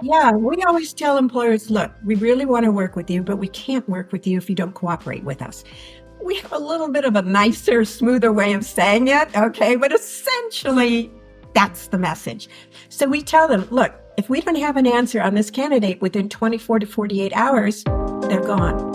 Yeah, we always tell employers, look, we really want to work with you, but we can't work with you if you don't cooperate with us. We have a little bit of a nicer, smoother way of saying it, okay? But essentially, that's the message. So we tell them, look, if we don't have an answer on this candidate within 24 to 48 hours, they're gone.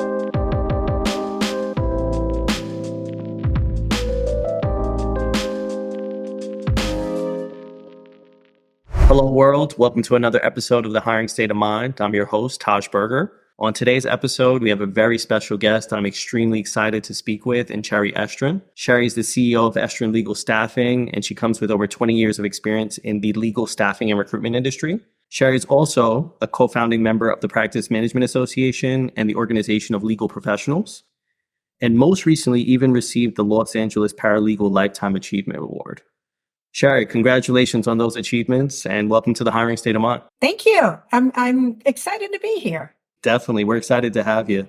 Hello, world. Welcome to another episode of the Hiring State of Mind. I'm your host, Taj Burgher. On today's episode, we have a very special guest I'm extremely excited to speak with in Chere Estrin. Chere is the CEO of Estrin Legal Staffing, and she comes with over 20 years of experience in the legal staffing and recruitment industry. Chere is also a co-founding member of the Practice Management Association and the Organization of Legal Professionals, and most recently even received the Los Angeles Paralegal Lifetime Achievement Award. Chere, congratulations on those achievements and welcome to the Hiring State of Mind. Thank you. I'm excited to be here. Definitely. We're excited to have you.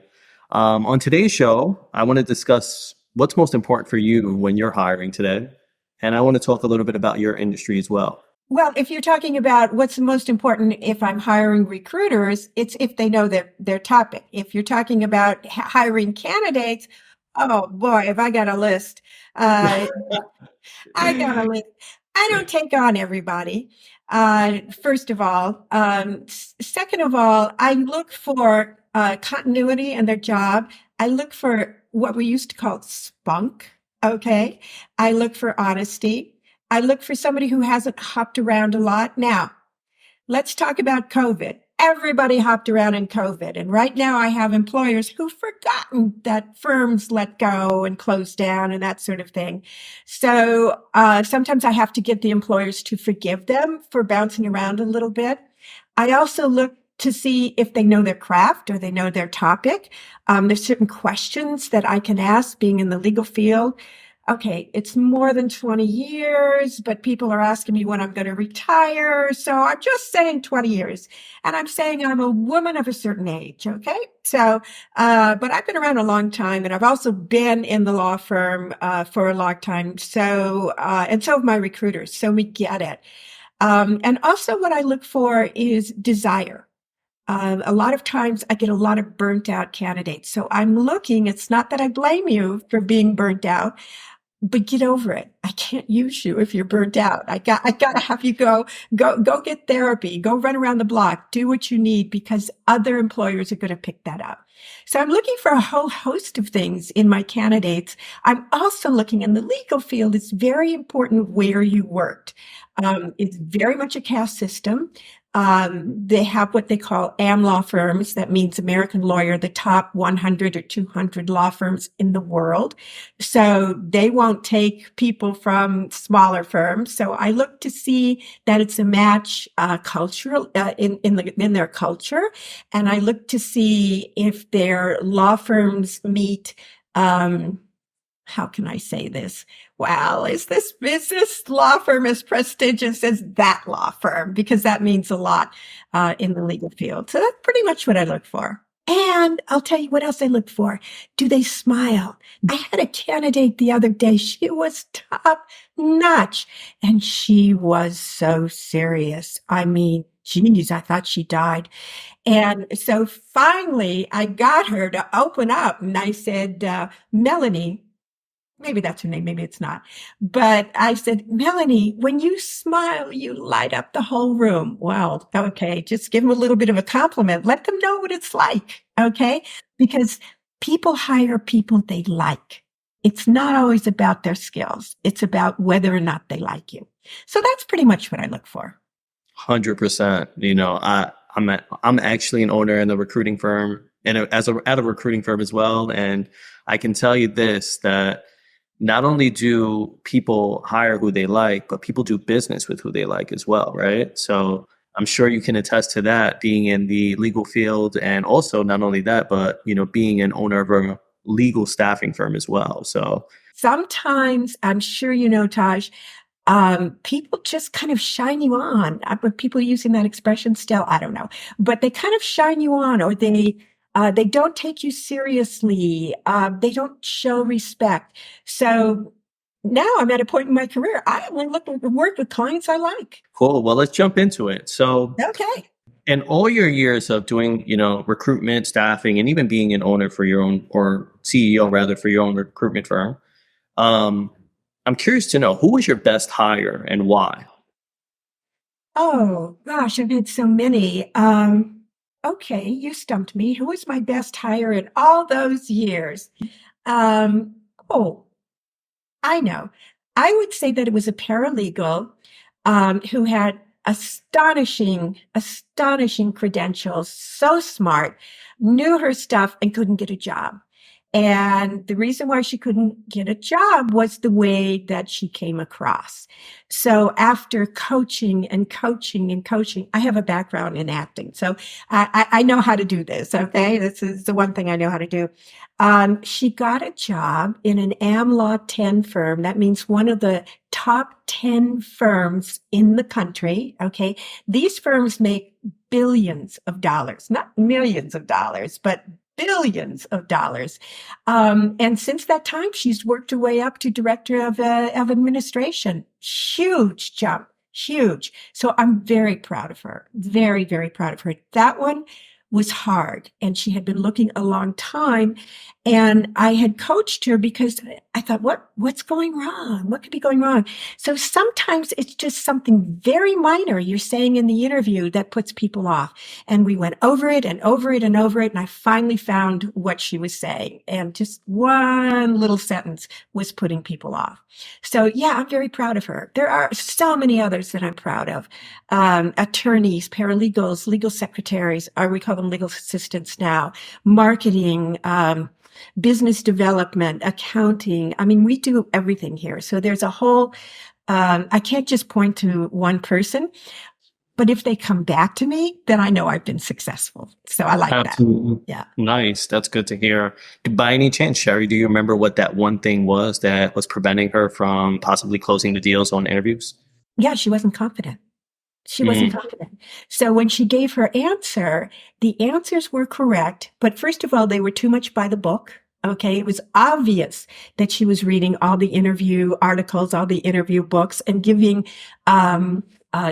On today's show, I want to discuss what's most important for you when you're hiring today. And I want to talk a little bit about your industry as well. Well, if you're talking about what's the most important if I'm hiring recruiters, it's if they know their topic. If you're talking about hiring candidates, oh boy, have I got a list. Uh, I got a list. I don't take on everybody. First of all. Second of all, I look for continuity in their job. I look for what we used to call spunk. Okay. I look for honesty. I look for somebody who hasn't hopped around a lot. Now, let's talk about COVID. Everybody hopped around in COVID. And right now I have employers who've forgotten that firms let go and close down and that sort of thing. So sometimes I have to get the employers to forgive them for bouncing around a little bit. I also look to see if they know their craft or they know their topic. There's certain questions that I can ask being in the legal field. Okay, it's more than 20 years, but people are asking me when I'm going to retire. So I'm just saying 20 years. And I'm saying I'm a woman of a certain age. Okay. So, but I've been around a long time and I've also been in the law firm, for a long time. So, and so have my recruiters. So we get it. And also what I look for is desire. A lot of times I get a lot of burnt out candidates. So I'm looking, it's not that I blame you for being burnt out, but get over it. I can't use you if you're burnt out. I gotta have you go get therapy, go run around the block, do what you need because other employers are going to pick that up. So I'm looking for a whole host of things in my candidates. I'm also looking in the legal field. It's very important where you worked. It's very much a caste system. They have what they call AM law firms. That means American lawyer, the top 100 or 200 law firms in the world. So they won't take people from smaller firms. So I look to see that it's a match cultural in their culture, and I look to see if their law firms meet. How can I say this? Well, is this law firm as prestigious as that law firm? Because that means a lot in the legal field. So that's pretty much what I look for. And I'll tell you what else I look for. Do they smile? I had a candidate the other day. She was top notch and she was so serious. I mean, geez, I thought she died. And so finally I got her to open up and I said, Melanie, maybe that's her name, maybe it's not. But I said, Melanie, when you smile, you light up the whole room. Well, okay, just give them a little bit of a compliment. Let them know what it's like, okay? Because people hire people they like. It's not always about their skills. It's about whether or not they like you. So that's pretty much what I look for. 100%. I'm actually an owner in a recruiting firm and at a recruiting firm as well. And I can tell you this, that not only do people hire who they like, but people do business with who they like as well, right? So I'm sure you can attest to that being in the legal field, and also not only that, but being an owner of a legal staffing firm as well. So sometimes, I'm sure Taj, people just kind of shine you on. But people using that expression still, I don't know, but they kind of shine you on, or they don't take you seriously. They don't show respect. So now I'm at a point in my career. I am looking to work with clients I like. cool. Well, let's jump into it. So Okay. In all your years of doing, recruitment, staffing, and even being an owner for your own, or CEO rather, for your own recruitment firm, um, I'm curious to know, who was your best hire and why? Oh gosh, I've had so many. Okay, you stumped me. Who was my best hire in all those years? Um, oh, I know. I would say that it was a paralegal who had astonishing credentials, so smart, knew her stuff, and couldn't get a job. And the reason why she couldn't get a job was the way that she came across. So after coaching and coaching and coaching, I have a background in acting. So I know how to do this. Okay. This is the one thing I know how to do. She got a job in an AmLaw 10 firm. That means one of the top 10 firms in the country. Okay. These firms make billions of dollars, not millions of dollars, but billions of dollars. And since that time, she's worked her way up to director of administration. Huge jump, huge. So I'm very proud of her. Very, very proud of her. That one was hard, and she had been looking a long time. And I had coached her because I thought, what's going wrong? What could be going wrong? So sometimes it's just something very minor you're saying in the interview that puts people off. And we went over it and over it and over it. And I finally found what she was saying. And just one little sentence was putting people off. So yeah, I'm very proud of her. There are so many others that I'm proud of. Attorneys, paralegals, legal secretaries, or we call them legal assistants now, marketing, business development, accounting. I mean, we do everything here. So there's a whole, I can't just point to one person, but if they come back to me, then I know I've been successful. So I like that. Absolutely. Yeah. Nice. That's good to hear. By any chance, Sherry, do you remember what that one thing was that was preventing her from possibly closing the deals on interviews? Yeah, she wasn't confident. She wasn't Mm, confident. So when she gave her answer, the answers were correct. But first of all, they were too much by the book. Okay. It was obvious that she was reading all the interview articles, all the interview books, and giving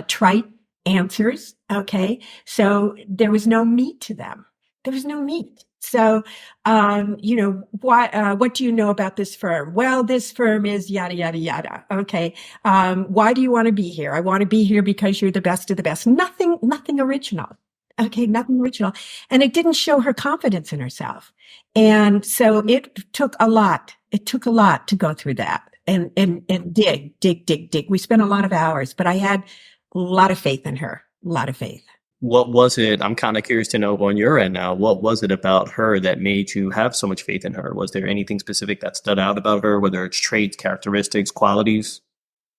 trite answers. Okay. So there was no meat to them. There was no meat. So, what do you know about this firm? Well, this firm is yada, yada, yada. Okay. Why do you want to be here? I want to be here because you're the best of the best. Nothing original. Okay. Nothing original. And it didn't show her confidence in herself. And so it took a lot. It took a lot to go through that and dig. We spent a lot of hours, but I had a lot of faith in her, a lot of faith. What was it? I'm kind of curious to know on your end now. What was it about her that made you have so much faith in her? Was there anything specific that stood out about her, whether it's traits, characteristics, qualities?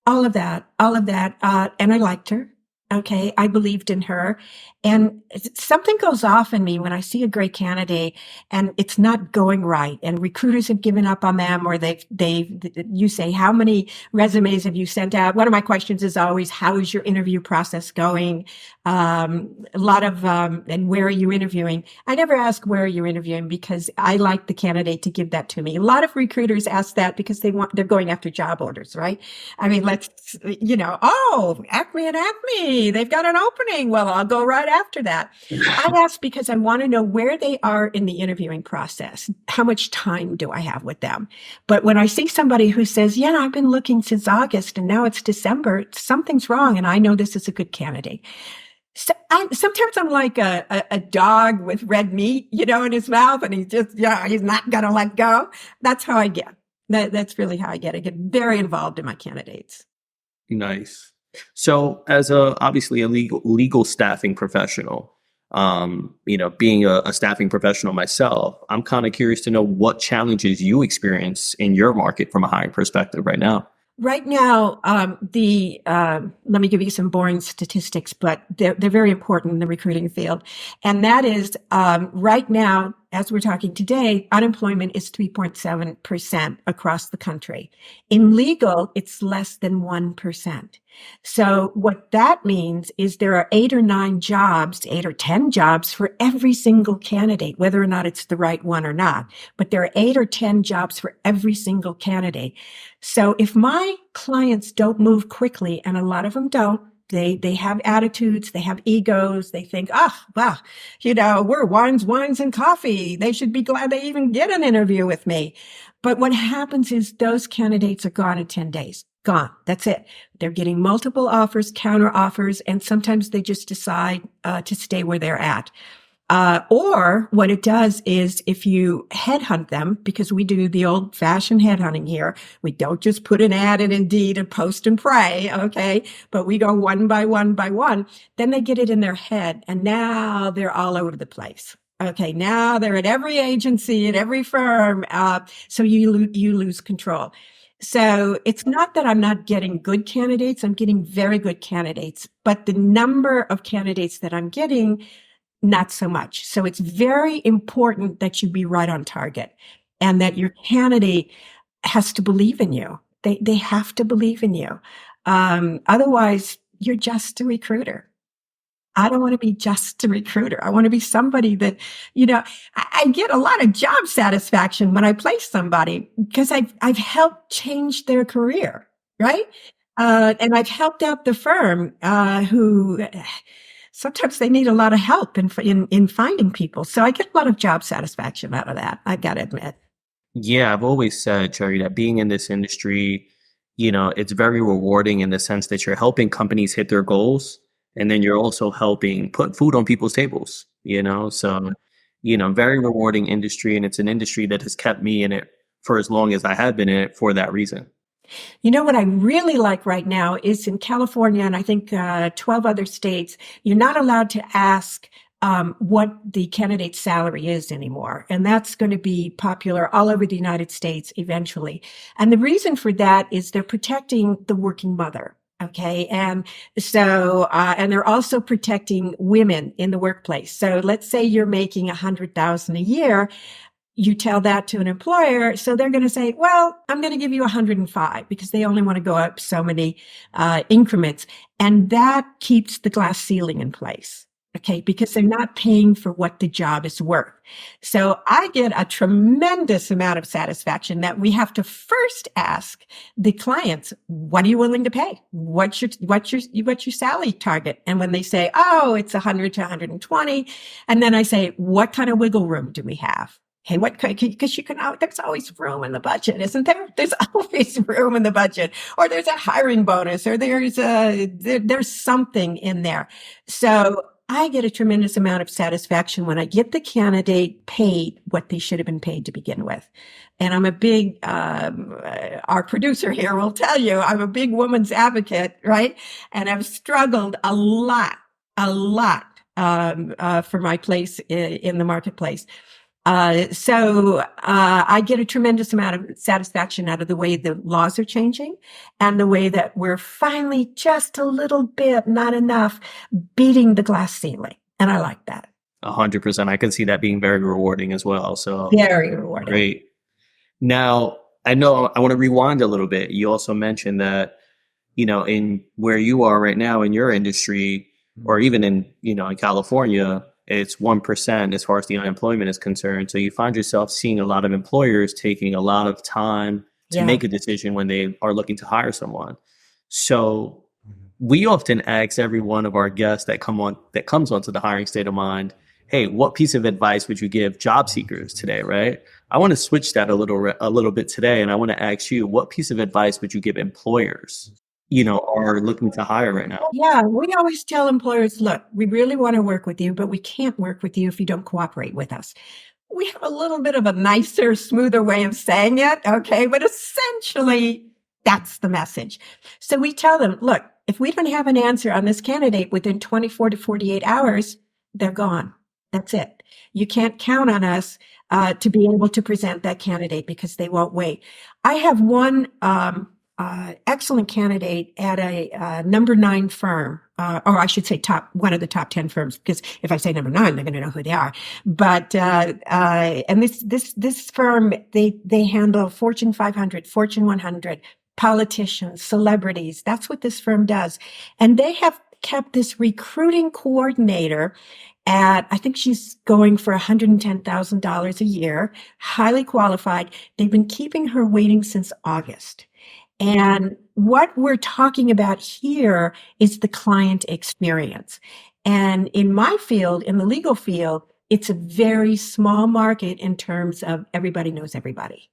All of that. And I liked her. Okay. I believed in her. And something goes off in me when I see a great candidate and it's not going right. And recruiters have given up on them, or you say, how many resumes have you sent out? One of my questions is always, how is your interview process going? A lot of, and where are you interviewing? I never ask where are you interviewing because I like the candidate to give that to me. A lot of recruiters ask that because they're going after job orders, right? I mean, Acme and Acme, they've got an opening. Well, I'll go right after that. I ask because I want to know where they are in the interviewing process. How much time do I have with them? But when I see somebody who says, yeah, I've been looking since August and now it's December, something's wrong. And I know this is a good candidate. So sometimes I'm like a dog with red meat, in his mouth, and he's not going to let go. That's how I get. That's really how I get. I get very involved in my candidates. Nice. So, as obviously a legal staffing professional, being a staffing professional myself, I'm kind of curious to know what challenges you experience in your market from a hiring perspective right now. Right now, let me give you some boring statistics, but they're very important in the recruiting field. And that is, right now, as we're talking today, unemployment is 3.7% across the country. In legal, it's less than 1%. So what that means is there are 8 or 10 jobs for every single candidate, whether or not it's the right one or not. But there are 8 or 10 jobs for every single candidate. So if my clients don't move quickly, and a lot of them don't, They have attitudes, they have egos, they think, oh, well, we're wines, and coffee. They should be glad they even get an interview with me. But what happens is those candidates are gone in 10 days. Gone. That's it. They're getting multiple offers, counter offers, and sometimes they just decide to stay where they're at. Or what it does is if you headhunt them, because we do the old fashioned headhunting here, we don't just put an ad in Indeed and post and pray, okay? But we go one by one by one. Then they get it in their head and now they're all over the place. Okay, now they're at every agency, at every firm. So you lose control. So it's not that I'm not getting good candidates. I'm getting very good candidates, but the number of candidates that I'm getting, not so much. So it's very important that you be right on target and that your candidate has to believe in you. They have to believe in you. Otherwise, you're just a recruiter. I don't want to be just a recruiter. I want to be somebody that, I get a lot of job satisfaction when I place somebody because I've helped change their career, right? And I've helped out the firm who sometimes they need a lot of help in finding people. So I get a lot of job satisfaction out of that. I got to admit. Yeah, I've always said, Cherry, that being in this industry, it's very rewarding in the sense that you're helping companies hit their goals. And then you're also helping put food on people's tables, So, very rewarding industry. And it's an industry that has kept me in it for as long as I have been in it for that reason. What I really like right now is in California, and I think 12 other states, you're not allowed to ask what the candidate's salary is anymore. And that's going to be popular all over the United States eventually. And the reason for that is they're protecting the working mother. Okay. And so, and they're also protecting women in the workplace. So let's say you're making $100,000 a year. You tell that to an employer. So they're going to say, well, I'm going to give you 105 because they only want to go up so many increments. And that keeps the glass ceiling in place. Okay, because they're not paying for what the job is worth. So I get a tremendous amount of satisfaction that we have to first ask the clients, what are you willing to pay? What's your salary target? And when they say, oh, it's 100 to 120. And then I say, what kind of wiggle room do we have? Hey, because there's always room in the budget, isn't there? There's always room in the budget, or there's a hiring bonus, or there's something in there. So I get a tremendous amount of satisfaction when I get the candidate paid what they should have been paid to begin with. And I'm a big, our producer here will tell you, I'm a big woman's advocate, right? And I've struggled a lot, for my place in the marketplace. So I get a tremendous amount of satisfaction out of the way the laws are changing and the way that we're finally just a little bit, not enough, beating the glass ceiling. And I like that. 100%. I can see that being very rewarding as well. So very rewarding. Great. Now, I know I want to rewind a little bit. You also mentioned that, in where you are right now in your industry, or even in California, it's 1% as far as the unemployment is concerned. So you find yourself seeing a lot of employers taking a lot of time to make a decision when they are looking to hire someone. So we often ask every one of our guests that comes onto the hiring state of mind, hey, what piece of advice would you give job seekers today, right? I want to switch that a little bit today. And I want to ask you, what piece of advice would you give employers are looking to hire right now? Yeah, we always tell employers, look, we really want to work with you, but we can't work with you if you don't cooperate with us. We have a little bit of a nicer, smoother way of saying it, okay? But essentially, that's the message. So we tell them, look, if we don't have an answer on this candidate within 24 to 48 hours, they're gone. That's it. You can't count on us to be able to present that candidate because they won't wait. I have one excellent candidate at a number 9 firm, or I should say one of the top 10 firms, because if I say number 9, they're going to know who they are. But and this firm, they handle Fortune 500, Fortune 100, politicians, celebrities. That's what this firm does, and they have kept this recruiting coordinator at, I think she's going for $110,000 a year, highly qualified. They've been keeping her waiting since August. And what we're talking about here is the client experience. And in my field, in the legal field, it's a very small market in terms of everybody knows everybody.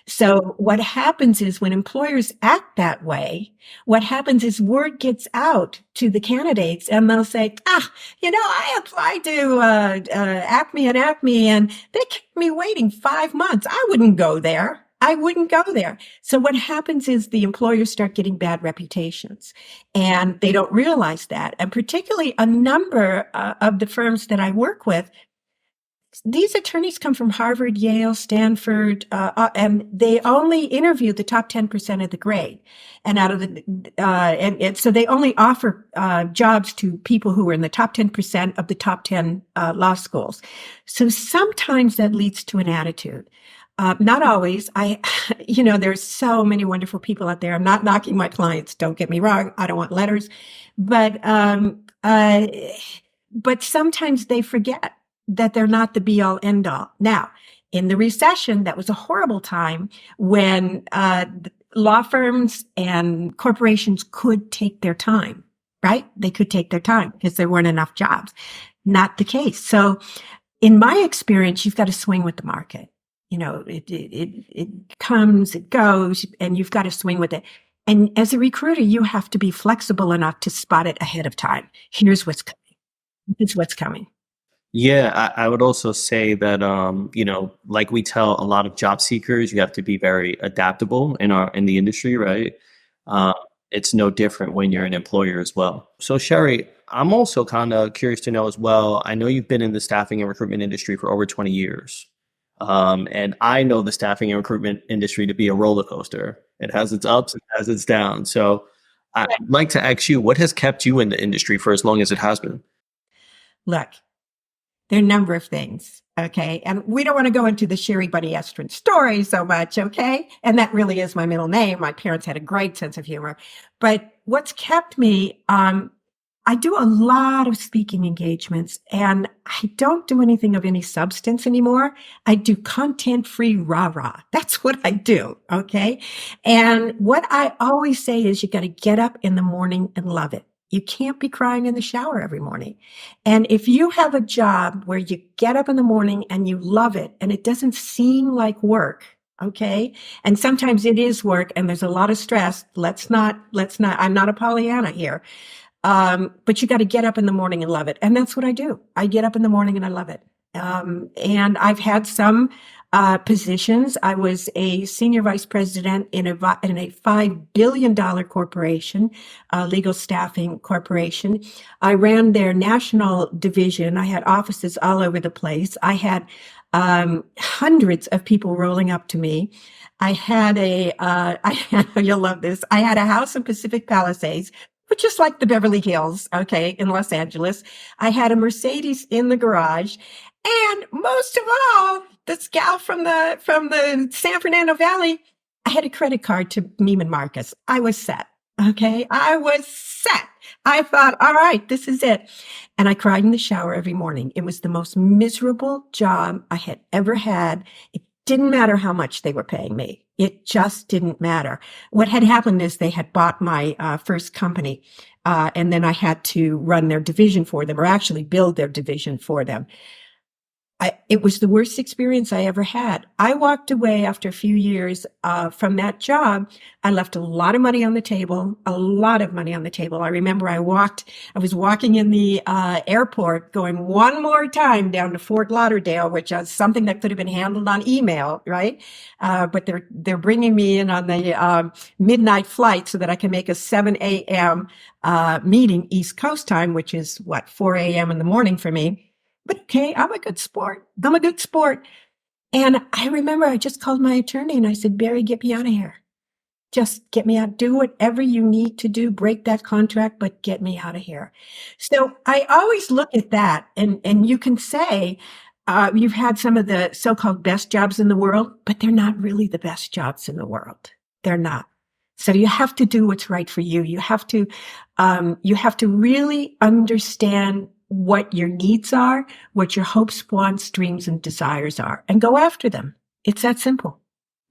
So what happens is when employers act that way, what happens is word gets out to the candidates and they'll say, I applied to Acme and they kept me waiting 5 months. I wouldn't go there. I wouldn't go there. So what happens is the employers start getting bad reputations and they don't realize that. And particularly a number of the firms that I work with, these attorneys come from Harvard, Yale, Stanford, and they only interview the top 10% of the grade. And out of so they only offer jobs to people who are in the top 10% of the top 10 law schools. So sometimes that leads to an attitude. Not always. There's so many wonderful people out there. I'm not knocking my clients. Don't get me wrong. I don't want letters, but sometimes they forget that they're not the be all end all. Now, in the recession, that was a horrible time when law firms and corporations could take their time, right? They could take their time because there weren't enough jobs. Not the case. So in my experience, you've got to swing with the market. It comes, it goes, and you've got to swing with it. And as a recruiter, you have to be flexible enough to spot it ahead of time. Here's what's coming. It's what's coming. Yeah, I would also say that like we tell a lot of job seekers, you have to be very adaptable in the industry, right? It's no different when you're an employer as well. So Chere, I'm also kind of curious to know as well. I know you've been in the staffing and recruitment industry for over 20 years. And I know the staffing and recruitment industry to be a roller coaster. It has its ups, it has its downs. So I'd like to ask you, what has kept you in the industry for as long as it has been? Look, there are a number of things, okay? And we don't want to go into the Chere Estrin story so much, okay? And that really is my middle name. My parents had a great sense of humor. But what's kept me, I do a lot of speaking engagements and I don't do anything of any substance anymore. I do content-free rah-rah. That's what I do, okay? And what I always say is you got to get up in the morning and love it. You can't be crying in the shower every morning. And if you have a job where you get up in the morning and you love it and it doesn't seem like work, okay? And sometimes it is work and there's a lot of stress. I'm not a Pollyanna here. But you got to get up in the morning and love it. And that's what I do. I get up in the morning and I love it. And I've had some positions. I was a senior vice president in a $5 billion corporation, legal staffing corporation. I ran their national division. I had offices all over the place. I had hundreds of people rolling up to me. I had you'll love this. I had a house in Pacific Palisades, which is like the Beverly Hills, okay, in Los Angeles. I had a Mercedes in the garage. And most of all, this gal from the San Fernando Valley, I had a credit card to Neiman Marcus. I was set. Okay. I was set. I thought, all right, this is it. And I cried in the shower every morning. It was the most miserable job I had ever had. It didn't matter how much they were paying me. It just didn't matter. What had happened is they had bought my first company, and then I had to run their division for them, or actually build their division for them. It was the worst experience I ever had. I walked away after a few years from that job. I left a lot of money on the table, a lot of money on the table. I remember I was walking in the airport going one more time down to Fort Lauderdale, which is something that could have been handled on email, right? But they're bringing me in on the midnight flight so that I can make a 7 a.m. Meeting East Coast time, which is 4 a.m. in the morning for me. But okay, I'm a good sport. And I remember I just called my attorney and I said, Barry, get me out of here. Just get me out. Do whatever you need to do. Break that contract, but get me out of here. So I always look at that and you can say, you've had some of the so-called best jobs in the world, but they're not really the best jobs in the world. They're not. So you have to do what's right for you. You have to really understand what your needs are, what your hopes, wants, dreams, and desires are, and go after them. It's that simple.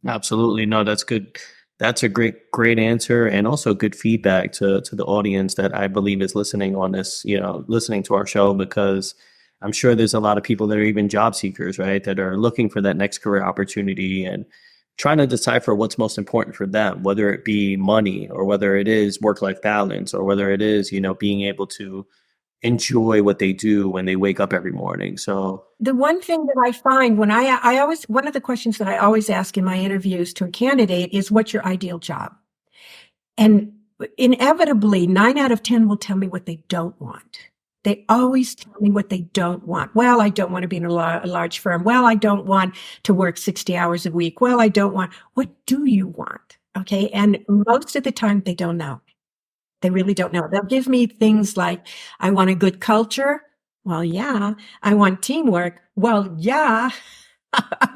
Absolutely. No, that's good. That's a great answer, and also good feedback to the audience that I believe is listening on this, listening to our show, because I'm sure there's a lot of people that are even job seekers, right? That are looking for that next career opportunity and trying to decipher what's most important for them, whether it be money or whether it is work-life balance or whether it is, being able to enjoy what they do when they wake up every morning. So The one thing that I find when I always, one of the questions that I always ask in my interviews to a candidate is, what's your ideal job? And inevitably, 9 out of 10 will tell me what they don't want. They always tell me what they don't want. Well, I don't want to be in a large firm. Well, I don't want to work 60 hours a week. Well, I don't want. What do you want? Okay. And most of the time, they don't know. They really don't know. They'll give me things like, I want a good culture. Well, yeah. I want teamwork. Well, yeah.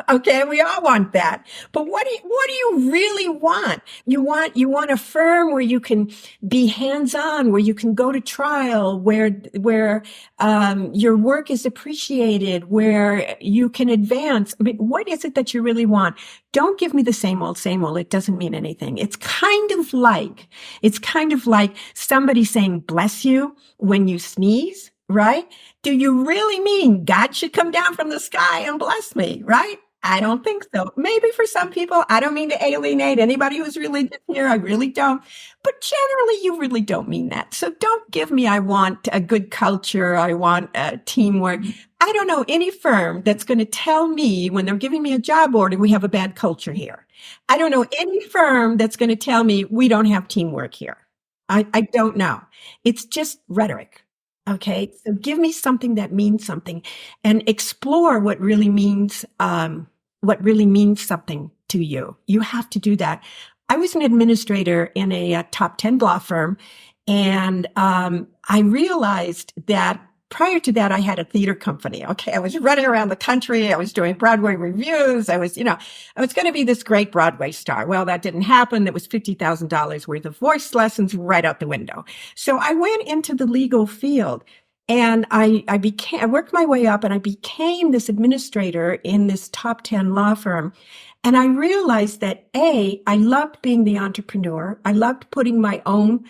Okay, we all want that. But what do you really want? You want a firm where you can be hands-on, where you can go to trial, where your work is appreciated, where you can advance. I mean, what is it that you really want? Don't give me the same old, same old. It doesn't mean anything. It's kind of like somebody saying bless you when you sneeze, right? Do you really mean God should come down from the sky and bless me, right? I don't think so. Maybe for some people, I don't mean to alienate anybody who's religious here. I really don't. But generally, you really don't mean that. So don't give me, I want a good culture. I want teamwork. I don't know any firm that's going to tell me when they're giving me a job order, we have a bad culture here. I don't know any firm that's going to tell me we don't have teamwork here. I don't know. It's just rhetoric. Okay, so give me something that means something, and explore what really means something to you. You have to do that. I was an administrator in a top 10 law firm, and I realized that prior to that, I had a theater company. Okay, I was running around the country. I was doing Broadway reviews. I was going to be this great Broadway star. Well, that didn't happen. That was $50,000 worth of voice lessons right out the window. So I went into the legal field, and I worked my way up, and I became this administrator in this top 10 law firm. And I realized that I loved being the entrepreneur. I loved putting my own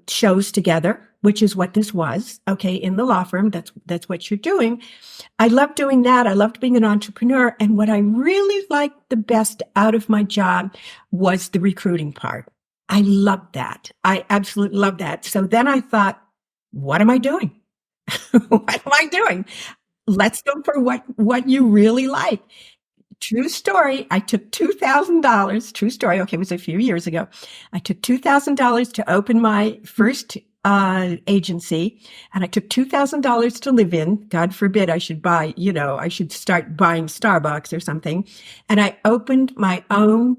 shows together, which is what this was. Okay, in the law firm, that's what you're doing. I loved doing that. I loved being an entrepreneur. And what I really liked the best out of my job was the recruiting part. I loved that. I absolutely loved that. So then I thought, what am I doing? What am I doing? Let's go for what you really like. True story. I took $2,000. True story. Okay, it was a few years ago. I took $2,000 to open my first agency, and I took $2,000 to live in. God forbid I should I should start buying Starbucks or something. And I opened my own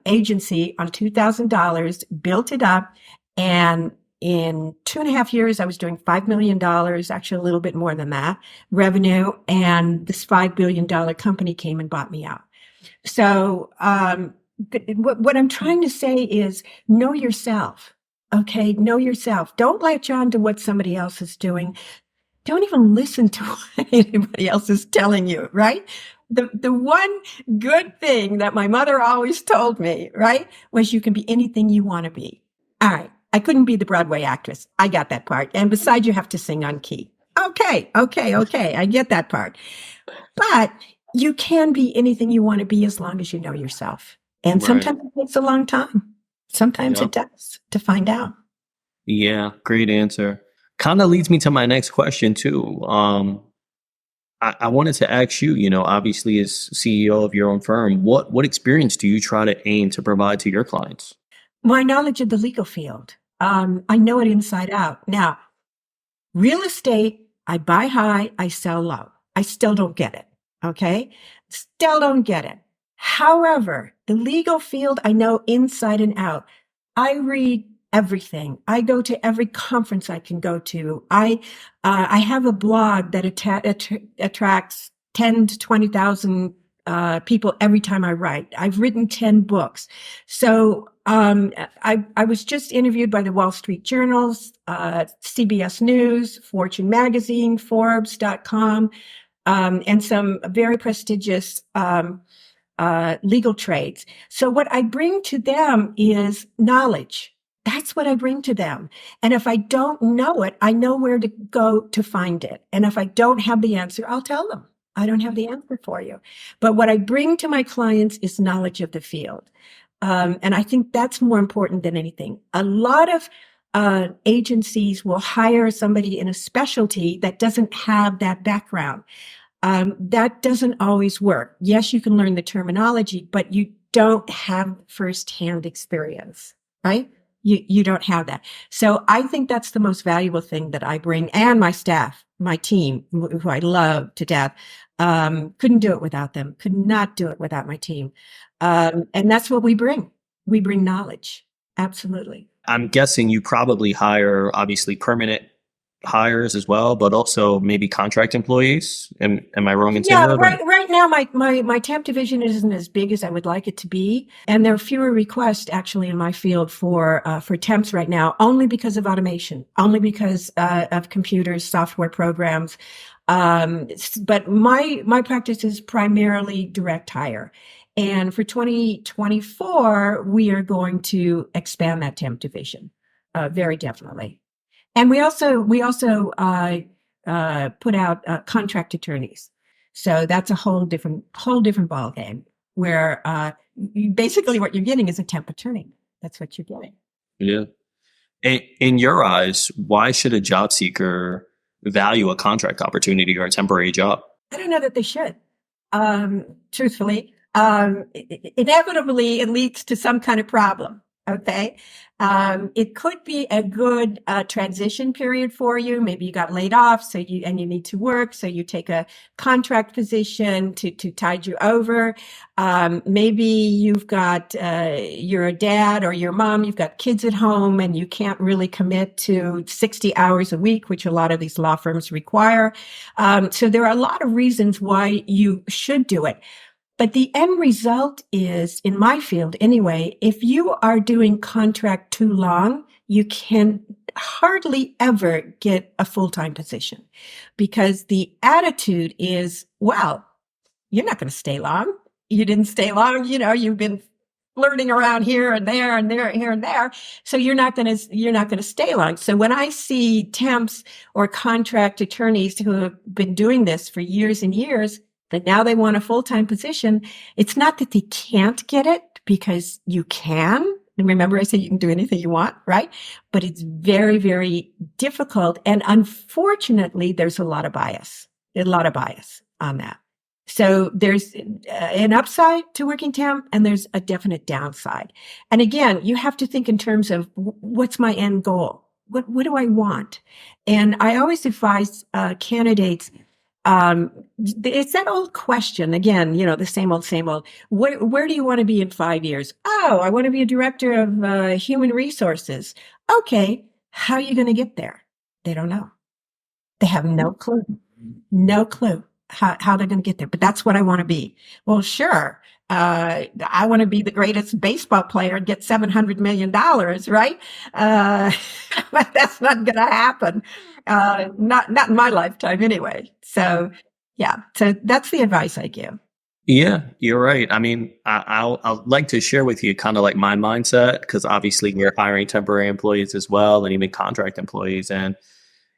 agency on $2,000, built it up, and in 2.5 years, I was doing $5 million, actually a little bit more than that, revenue. And this $5 billion company came and bought me out. So what I'm trying to say is know yourself. Okay, know yourself. Don't latch on to what somebody else is doing. Don't even listen to what anybody else is telling you, right? The one good thing that my mother always told me, right, was you can be anything you want to be. All right. I couldn't be the Broadway actress. I got that part. And besides, you have to sing on key. Okay. I get that part. But you can be anything you want to be as long as you know yourself. And sometimes it takes a long time. Sometimes it does to find out. Yeah, great answer. Kind of leads me to my next question too. I wanted to ask you, obviously as CEO of your own firm, what experience do you try to aim to provide to your clients? My knowledge of the legal field. I know it inside out. Now, real estate, I buy high, I sell low. I still don't get it. Okay. Still don't get it. However, the legal field, I know inside and out. I read everything. I go to every conference I can go to. I have a blog that attracts 10 to 20,000 people every time I write. I've written 10 books. So I was just interviewed by the Wall Street Journals, CBS News, Fortune Magazine, Forbes.com, and some very prestigious legal trades. So what I bring to them is knowledge. That's what I bring to them. And if I don't know it, I know where to go to find it. And if I don't have the answer, I'll tell them. I don't have the answer for you. But what I bring to my clients is knowledge of the field. And I think that's more important than anything. A lot of agencies will hire somebody in a specialty that doesn't have that background. That doesn't always work. Yes, you can learn the terminology, but you don't have firsthand experience, right? You don't have that. So I think that's the most valuable thing that I bring, and my staff, my team, who I love to death. Couldn't do it without them. Could not do it without my team. And that's what we bring. We bring knowledge. Absolutely. I'm guessing you probably hire obviously permanent hires as well, but also maybe contract employees. Am I wrong in saying Yeah, that? right now my temp division isn't as big as I would like it to be. And there are fewer requests actually in my field for temps right now, only because of automation, only because of computers, software programs. But my practice is primarily direct hire. And for 2024, we are going to expand that temp division, very definitely. And we also put out contract attorneys. So that's a whole different ball game where basically what you're getting is a temp attorney. That's what you're getting. Yeah. In your eyes, why should a job seeker value a contract opportunity or a temporary job? I don't know that they should. Truthfully, inevitably it leads to some kind of problem. Okay. It could be a good transition period for you. Maybe you got laid off, so you need to work, so you take a contract position to tide you over. Maybe you've got you're a dad or your mom, you've got kids at home, and you can't really commit to 60 hours a week, which a lot of these law firms require. So there are a lot of reasons why you should do it. But the end result is, in my field anyway, if you are doing contract too long, you can hardly ever get a full-time position, because the attitude is, well, you're not going to stay long. You didn't stay long. You've been flirting around here and there and there, here and there. So you're not going to stay long. So when I see temps or contract attorneys who have been doing this for years and years, but now they want a full-time position, it's not that they can't get it, because you can. And remember, I said you can do anything you want, right? But it's very, very difficult. And unfortunately, there's a lot of bias on that. So there's an upside to working temp, and there's a definite downside. And again, you have to think in terms of, what's my end goal? What do I want? And I always advise candidates, it's that old question again, the same old. Where do you want to be in 5 years? Oh, I want to be a director of human resources. Okay. How are you going to get there? They don't know. They have no clue how they're going to get there. But that's what I want to be. Well, sure. I want to be the greatest baseball player and get $700 million, right? But that's not going to happen. Not in my lifetime anyway. So yeah, so that's the advice I give. Yeah, you're right. I mean, I'll like to share with you kind of like my mindset, because obviously we're hiring temporary employees as well, and even contract employees. And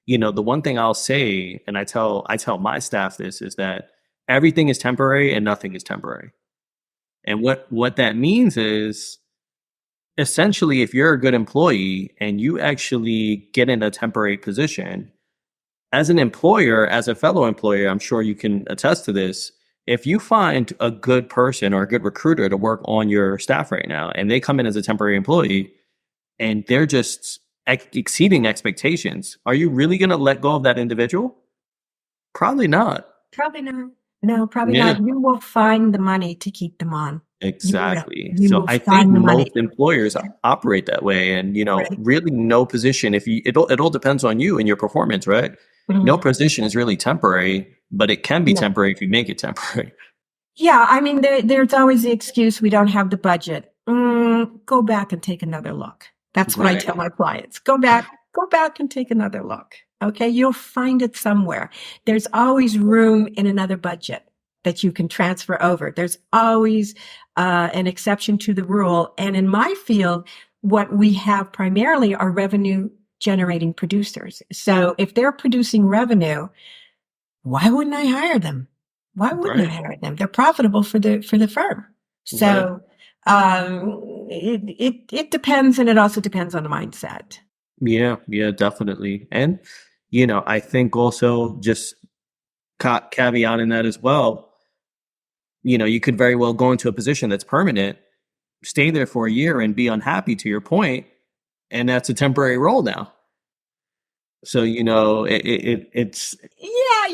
the one thing I'll say, and I tell my staff this, is that everything is temporary and nothing is temporary. And what that means is, essentially, if you're a good employee and you actually get in a temporary position, as an employer, as a fellow employer, I'm sure you can attest to this. If you find a good person or a good recruiter to work on your staff right now, and they come in as a temporary employee and they're just exceeding expectations, are you really going to let go of that individual? Probably not. Probably not. No, probably Yeah. not. You will find the money to keep them on. Exactly. You So will I think find the money. most employers operate that way, and Right. really no position. It all depends on you and your performance, right? Mhm. No position is really temporary, but it can be No. temporary if you make it temporary. Yeah, I mean, there's always the excuse, we don't have the budget. Go back and take another look. That's what I Right. tell my clients. Go back and take another look. Okay, you'll find it somewhere. There's always room in another budget. that you can transfer over. There's always an exception to the rule. And in my field, what we have primarily are revenue generating producers. So if they're producing revenue, why wouldn't I hire them? Why wouldn't I Right. hire them? They're profitable for the firm. Right. So it depends, and it also depends on the mindset. Yeah. Yeah, definitely. And, I think also just caveat in that as well, you could very well go into a position that's permanent, stay there for a year and be unhappy to your point, and that's a temporary role now. So, it's Yeah,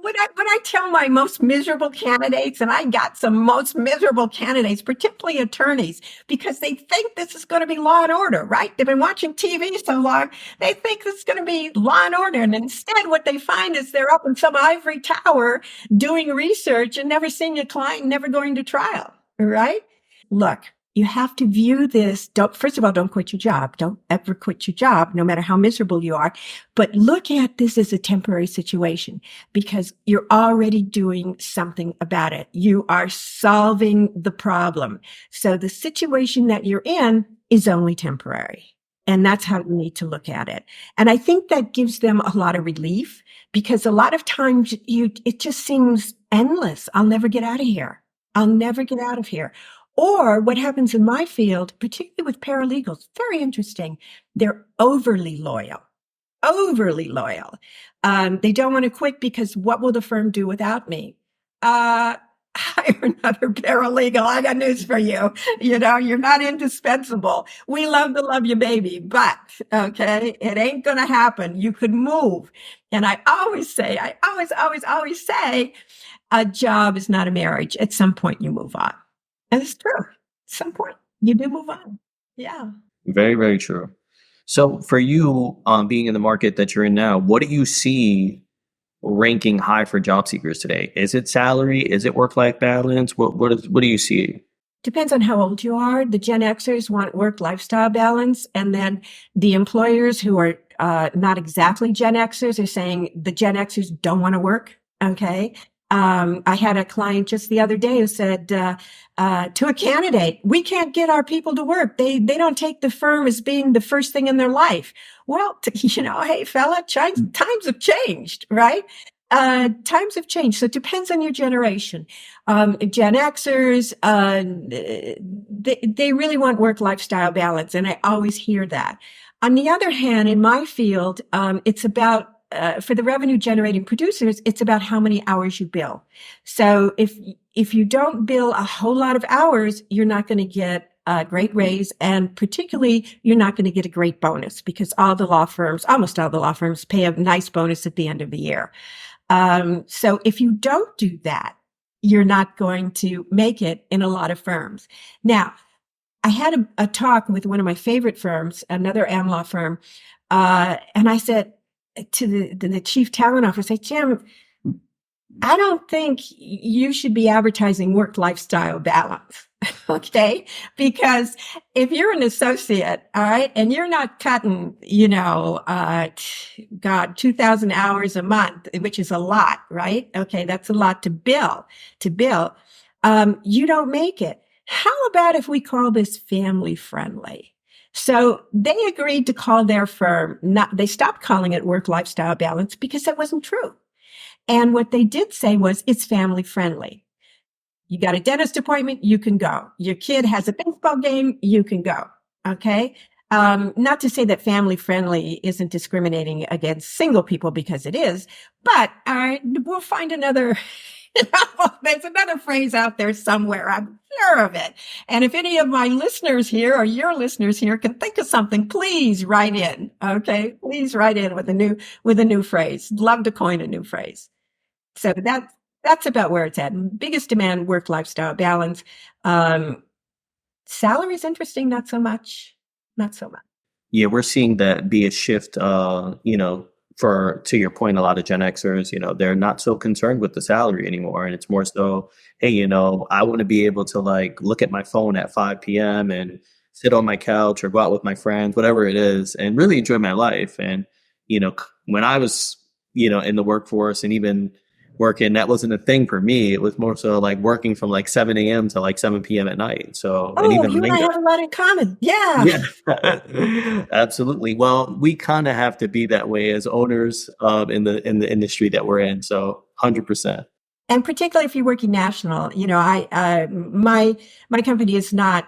when I tell my most miserable candidates, and I got some most miserable candidates, particularly attorneys, because they think this is going to be law and order, right? They've been watching TV so long, they think this is going to be law and order. And instead, what they find is they're up in some ivory tower doing research and never seeing a client, never going to trial, right? Look, you have to view this. First of all, don't quit your job. Don't ever quit your job, no matter how miserable you are. But look at this as a temporary situation because you're already doing something about it. You are solving the problem. So the situation that you're in is only temporary. And that's how you need to look at it. And I think that gives them a lot of relief because a lot of times it just seems endless. I'll never get out of here. I'll never get out of here. Or what happens in my field, particularly with paralegals, very interesting. They're overly loyal. They don't want to quit because what will the firm do without me? Hire another paralegal. I got news for you. You're not indispensable. We love to love you, baby, but okay, it ain't going to happen. You could move. And I always always say, a job is not a marriage. At some point, you move on. And it's true. At some point, you do move on. Yeah. very, very true. So for you, being in the market that you're in now, what do you see ranking high for job seekers today? Is it salary? Is it work-life balance? What do you see? Depends on how old you are. The Gen Xers want work lifestyle balance. And then the employers who are not exactly Gen Xers are saying the Gen Xers don't want to work. Okay. I had a client just the other day who said to a candidate, we can't get our people to work. They don't take the firm as being the first thing in their life. Well, hey, fella, times have changed, right? Times have changed. So it depends on your generation. Gen Xers, they really want work lifestyle balance. And I always hear that. On the other hand, in my field, it's about for the revenue generating producers, it's about how many hours you bill. So if you don't bill a whole lot of hours, you're not going to get a great raise. And particularly, you're not going to get a great bonus because almost all the law firms pay a nice bonus at the end of the year. So if you don't do that, you're not going to make it in a lot of firms. Now, I had a talk with one of my favorite firms, another AmLaw firm, and I said to the chief talent officer, Jim, I don't think you should be advertising work lifestyle balance. Okay. Because if you're an associate, all right, and you're not cutting, 2,000 hours a month, which is a lot, right? Okay. That's a lot to bill. You don't make it. How about if we call this family friendly? So they agreed to call their firm, they stopped calling it work lifestyle balance because that wasn't true. And what they did say was it's family friendly. You got a dentist appointment, you can go. Your kid has a baseball game, you can go. Okay. Not to say that family friendly isn't discriminating against single people because it is, but we'll find another. There's another phrase out there somewhere. I'm sure of it. And if any of my listeners here or your listeners here can think of something, please write in. Okay. Please write in with a new phrase. Love to coin a new phrase. So that's about where it's at. Biggest demand, work lifestyle balance. Salary is interesting. Not so much. Not so much. Yeah, we're seeing that be a shift, to your point, a lot of Gen Xers, they're not so concerned with the salary anymore. And it's more so, hey, I want to be able to like look at my phone at 5 p.m. and sit on my couch or go out with my friends, whatever it is, and really enjoy my life. And, when I was, in the workforce and even working, that wasn't a thing for me. It was more so like working from like 7 a.m. to like 7 p.m. at night. So, and Oh, even you and I later. have a lot in common. Yeah. Yeah, absolutely. Well, we kind of have to be that way as owners in the industry that we're in. So, 100%. And particularly if you're working national, my company is not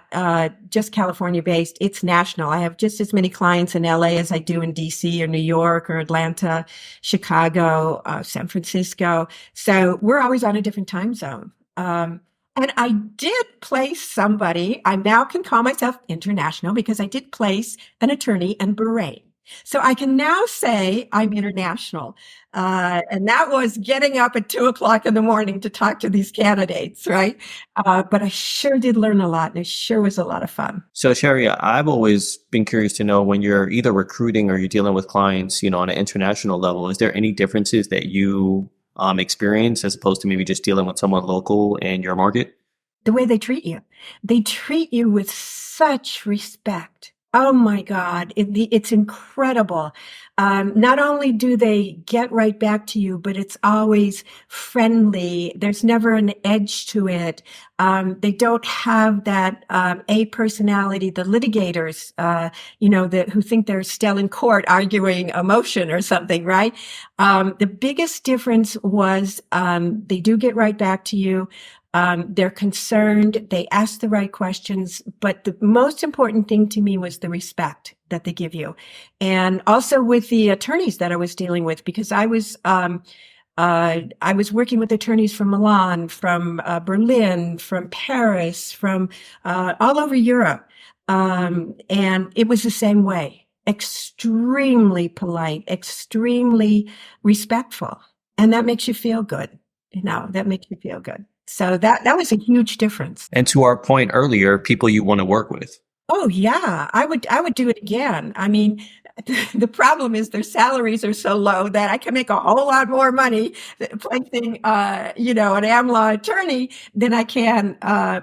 just California based; it's national. I have just as many clients in LA as I do in DC or New York or Atlanta, Chicago, San Francisco. So we're always on a different time zone. And I did place somebody. I now can call myself international because I did place an attorney in Bahrain. So I can now say I'm international. And that was getting up at 2 o'clock in the morning to talk to these candidates, right? But I sure did learn a lot, and it sure was a lot of fun. So, Sherry, I've always been curious to know when you're either recruiting or you're dealing with clients, on an international level, is there any differences that you experience as opposed to maybe just dealing with someone local in your market? The way they treat you with such respect. Oh my God, it's incredible. Not only do they get right back to you, but it's always friendly. There's never an edge to it. They don't have that A personality, the litigators, who think they're still in court arguing a motion or something, right? The biggest difference was they do get right back to you. They're concerned, they ask the right questions, but the most important thing to me was the respect that they give you. And also with the attorneys that I was dealing with, because I was working with attorneys from Milan, from Berlin, from Paris, from all over Europe. And it was the same way. Extremely polite, extremely respectful. And that makes you feel good. That makes you feel good. So that was a huge difference. And to our point earlier, people you want to work with. Oh yeah, I would do it again. I mean, the problem is their salaries are so low that I can make a whole lot more money placing, an am law attorney than I can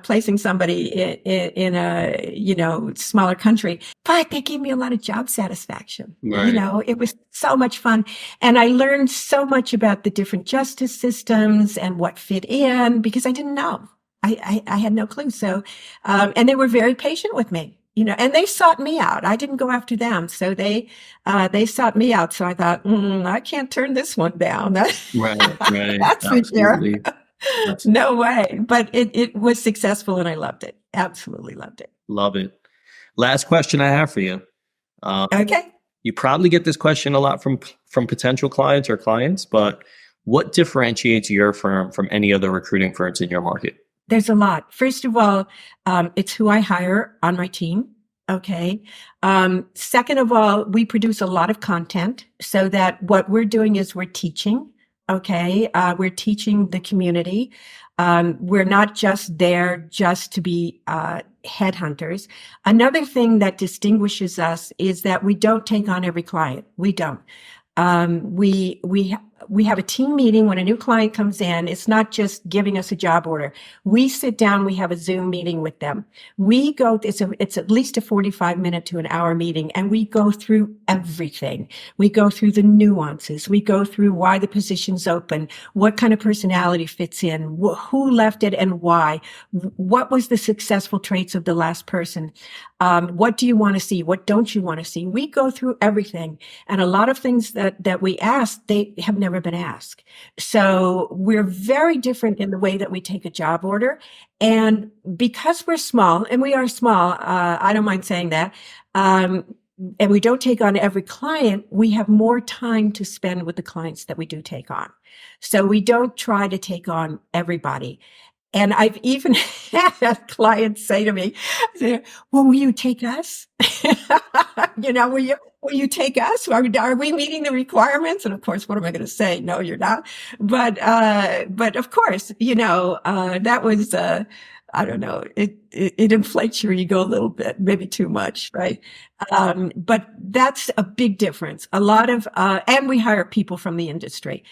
placing somebody in a smaller country. But they gave me a lot of job satisfaction. Right. It was so much fun, and I learned so much about the different justice systems and what fit in because I didn't know. I had no clue. So, and they were very patient with me, and they sought me out. I didn't go after them. So they sought me out. So I thought, I can't turn this one down. Right. That's for sure. Absolutely. No way. But it was successful and I loved it. Absolutely loved it. Love it. Last question I have for you. Okay. You probably get this question a lot from potential clients or clients, but what differentiates your firm from any other recruiting firms in your market? There's a lot. First of all, it's who I hire on my team. Okay. Second of all, we produce a lot of content so that what we're doing is we're teaching. Okay. We're teaching the community. We're not just there just to be headhunters. Another thing that distinguishes us is that we don't take on every client. We don't. We have a team meeting when a new client comes in. It's not just giving us a job order. We sit down, we have a Zoom meeting with them. It's at least a 45-minute to an hour meeting, and we go through everything. We go through the nuances. We go through why the position's open, what kind of personality fits in, who left it and why, what was the successful traits of the last person, what do you want to see, what don't you want to see. We go through everything, and a lot of things that we ask, they have never been asked. So we're very different in the way that we take a job order. And because we're small, and we are small, I don't mind saying that, and we don't take on every client, we have more time to spend with the clients that we do take on. So we don't try to take on everybody. And I've even had clients say to me, well, will you take us? Will you take us? Are we meeting the requirements? And of course, what am I going to say? No, you're not. But of course, that was, I don't know, it inflates your ego a little bit, maybe too much, right? But that's a big difference. A lot of, and we hire people from the industry.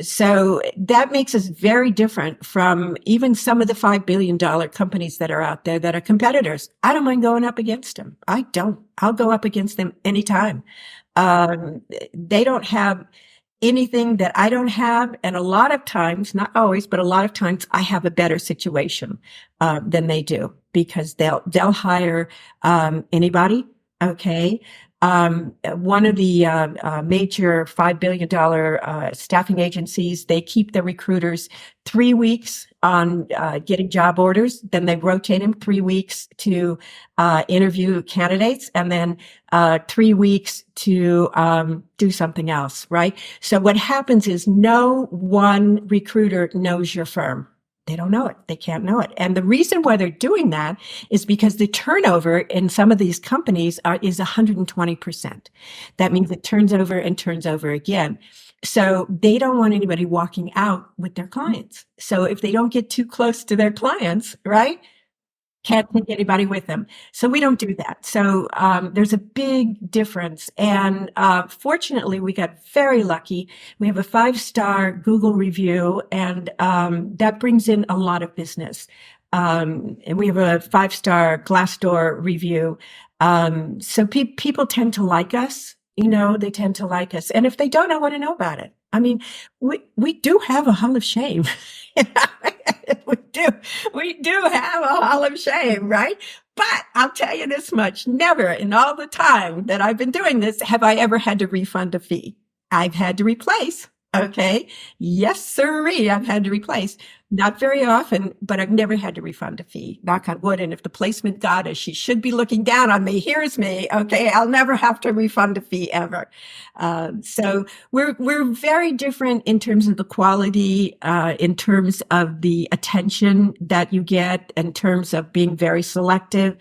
So that makes us very different from even some of the $5 billion companies that are out there that are competitors. I don't mind going up against them. I'll go up against them anytime. They don't have anything that I don't have. And a lot of times, not always, but a lot of times I have a better situation, than they do, because they'll hire, anybody. Okay. One of the, major $5 billion, staffing agencies, they keep their recruiters 3 weeks on, getting job orders. Then they rotate them 3 weeks to, interview candidates, and then 3 weeks to do something else, right? So what happens is no one recruiter knows your firm. They don't know it. They can't know it. And the reason why they're doing that is because the turnover in some of these companies is 120%. That means it turns over and turns over again. So they don't want anybody walking out with their clients. So if they don't get too close to their clients, right? Can't take anybody with them. So we don't do that. So there's a big difference. And fortunately, we got very lucky. We have a 5-star Google review, and that brings in a lot of business. And we have a 5-star Glassdoor review. So people tend to like us. You know, they tend to like us. And if they don't, I want to know about it. I mean, we do have a hall of shame. We do have a hall of shame, right? But I'll tell you this much, never in all the time that I've been doing this have I ever had to refund a fee. I've had to replace. Okay. Yes, sirree. I've had to replace. Not very often, but I've never had to refund a fee. Knock on wood. And if the placement goddess, she should be looking down on me, hears me. Okay. I'll never have to refund a fee ever. So we're very different in terms of the quality, in terms of the attention that you get, in terms of being very selective.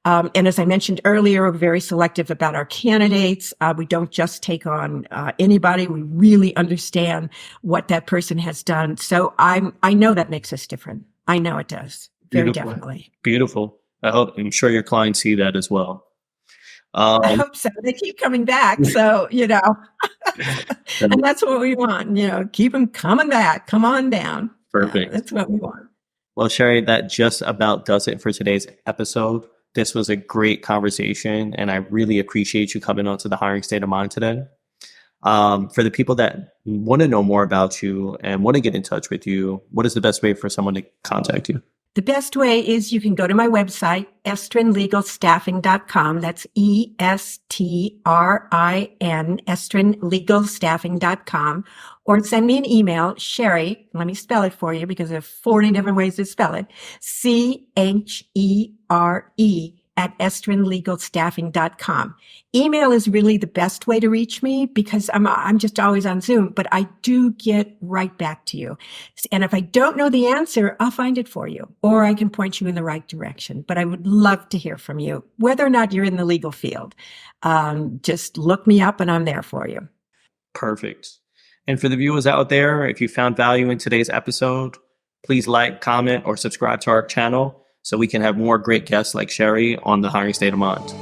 And as I mentioned earlier, we're very selective about our candidates. We don't just take on anybody. We really understand what that person has done. So I know that makes us different. I know it does. Very Beautiful. definitely. Beautiful. I'm sure your clients see that as well. I hope so. They keep coming back. So, and that's what we want, keep them coming back. Come on down. Perfect. That's what we want. Well, Chere, that just about does it for today's episode. This was a great conversation, and I really appreciate you coming on to the Hiring State of Mind today. For the people that want to know more about you and want to get in touch with you, what is the best way for someone to contact you? The best way is you can go to my website, estrinlegalstaffing.com. That's ESTRIN, estrinlegalstaffing.com. Or send me an email, Chere, let me spell it for you because there are 40 different ways to spell it, CHERE at estrinlegalstaffing.com. Email is really the best way to reach me because I'm just always on Zoom, but I do get right back to you. And if I don't know the answer, I'll find it for you, or I can point you in the right direction. But I would love to hear from you, whether or not you're in the legal field. Just look me up and I'm there for you. Perfect. And for the viewers out there, if you found value in today's episode, please like, comment, or subscribe to our channel so we can have more great guests like Chere on the Hiring State of Mind.